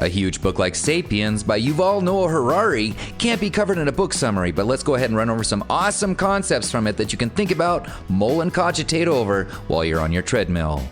A huge book like Sapiens by Yuval Noah Harari can't be covered in a book summary, but let's go ahead and run over some awesome concepts from it that you can think about, mull and cogitate over while you're on your treadmill.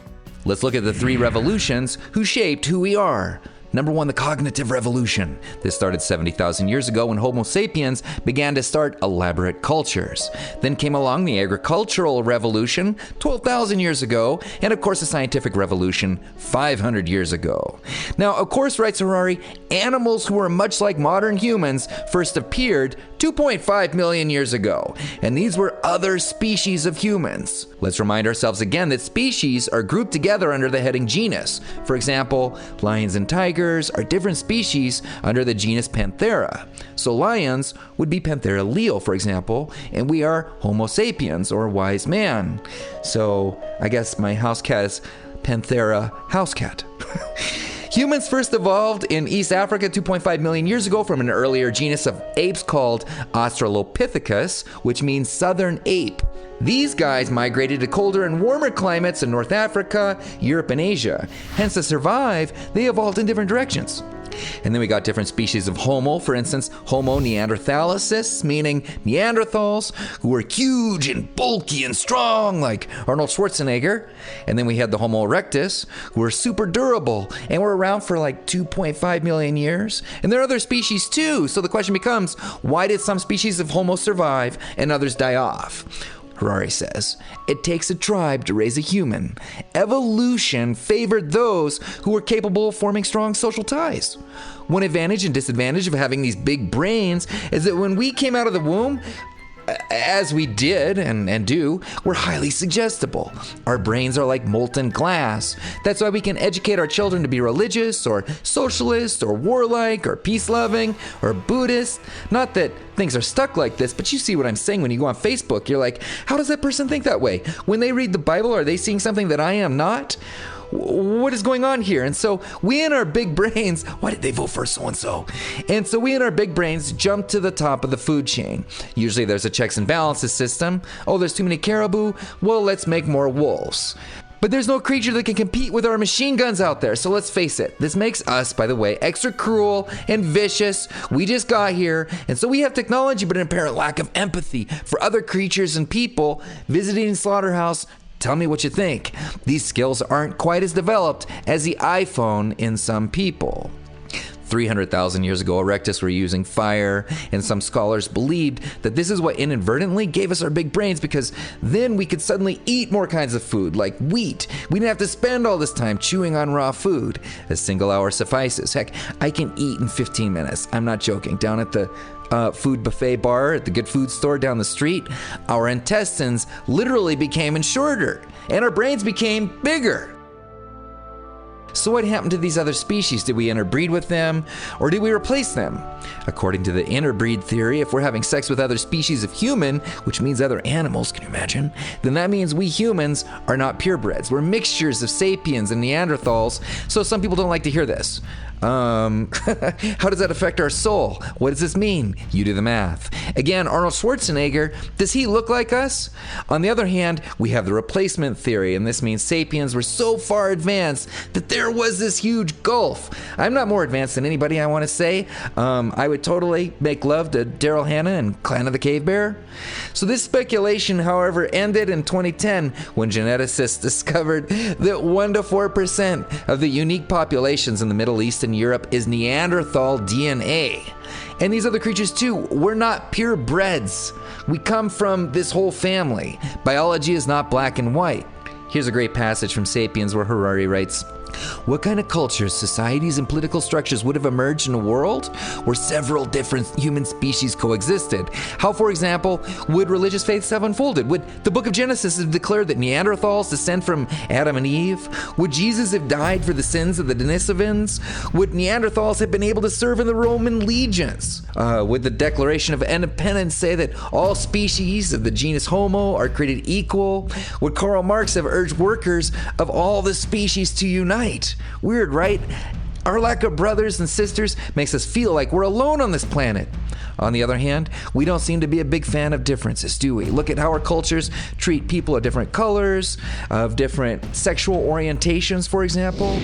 Let's look at the 3 revolutions who shaped who we are. Number 1, the cognitive revolution. This started 70,000 years ago when Homo sapiens began to start elaborate cultures. Then came along the agricultural revolution 12,000 years ago, and of course the scientific revolution 500 years ago. Now, of course, writes Harari, animals who were much like modern humans first appeared 2.5 million years ago, and these were other species of humans. Let's remind ourselves again that species are grouped together under the heading genus. For example, lions and tigers are different species under the genus Panthera. So lions would be Panthera leo, for example, and we are Homo sapiens, or wise man. So I guess my house cat is Panthera house cat. Humans first evolved in East Africa 2.5 million years ago from an earlier genus of apes called Australopithecus, which means southern ape. These guys migrated to colder and warmer climates in North Africa, Europe, and Asia. Hence, to survive, they evolved in different directions. And then we got different species of Homo. For instance, Homo neanderthalensis, meaning Neanderthals, who were huge and bulky and strong, like Arnold Schwarzenegger. And then we had the Homo erectus, who were super durable and were around for like 2.5 million years. And there are other species too. So the question becomes, why did some species of Homo survive and others die off? Harari says, it takes a tribe to raise a human. Evolution favored those who were capable of forming strong social ties. One advantage and disadvantage of having these big brains is that when we came out of the womb, as we did and do, we're highly suggestible. Our brains are like molten glass. That's why we can educate our children to be religious or socialist or warlike or peace-loving or Buddhist. Not that things are stuck like this, but you see what I'm saying when you go on Facebook. You're like, how does that person think that way? When they read the Bible, are they seeing something that I am not? What is going on here? And so we in our big brains, why did they vote for so-and-so? And so we in our big brains jump to the top of the food chain. Usually there's a checks and balances system. Oh, there's too many caribou? Well, let's make more wolves. But there's no creature that can compete with our machine guns out there. So let's face it, this makes us, by the way, extra cruel and vicious. We just got here, and so we have technology, but an apparent lack of empathy for other creatures and people. Visiting slaughterhouse, tell me what you think. These skills aren't quite as developed as the iPhone in some people. 300,000 years ago, erectus were using fire, and some scholars believed that this is what inadvertently gave us our big brains, because then we could suddenly eat more kinds of food, like wheat. We didn't have to spend all this time chewing on raw food. A single hour suffices. Heck, I can eat in 15 minutes. I'm not joking. Down at the food buffet bar at the good food store down the street, our intestines literally became shorter, and our brains became bigger. So what happened to these other species? Did we interbreed with them, or did we replace them? According to the interbreed theory, if we're having sex with other species of human, which means other animals, can you imagine? Then that means we humans are not purebreds. We're mixtures of sapiens and Neanderthals. So some people don't like to hear this. How does that affect our soul? What does this mean? You do the math. Again, Arnold Schwarzenegger, does he look like us? On the other hand, we have the replacement theory, and this means sapiens were so far advanced that there was this huge gulf. I'm not more advanced than anybody, I want to say. I would totally make love to Daryl Hannah and Clan of the Cave Bear. So this speculation, however, ended in 2010 when geneticists discovered that 1 to 4% of the unique populations in the Middle East and Europe is Neanderthal DNA. And these other creatures too, we're not purebreds. We come from this whole family. Biology is not black and white. Here's a great passage from Sapiens where Harari writes, what kind of cultures, societies, and political structures would have emerged in a world where several different human species coexisted? How, for example, would religious faiths have unfolded? Would the book of Genesis have declared that Neanderthals descend from Adam and Eve? Would Jesus have died for the sins of the Denisovans? Would Neanderthals have been able to serve in the Roman legions? Would the Declaration of Independence say that all species of the genus Homo are created equal? Would Karl Marx have urged workers of all the species to unite? Weird, right? Our lack of brothers and sisters makes us feel like we're alone on this planet. On the other hand, we don't seem to be a big fan of differences, do we? Look at how our cultures treat people of different colors, of different sexual orientations, for example.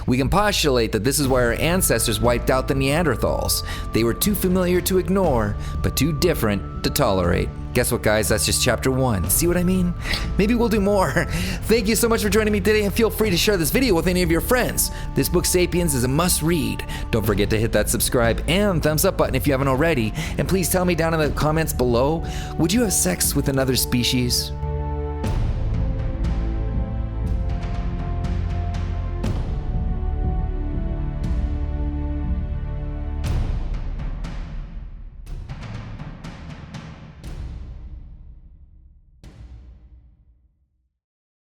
We can postulate that this is why our ancestors wiped out the Neanderthals. They were too familiar to ignore, but too different to tolerate. Guess what, guys? That's just chapter 1. See what I mean? Maybe we'll do more. Thank you so much for joining me today, and feel free to share this video with any of your friends. This book, Sapiens, is a must-read. Don't forget to hit that subscribe and thumbs up button if you haven't already. And please tell me down in the comments below, would you have sex with another species?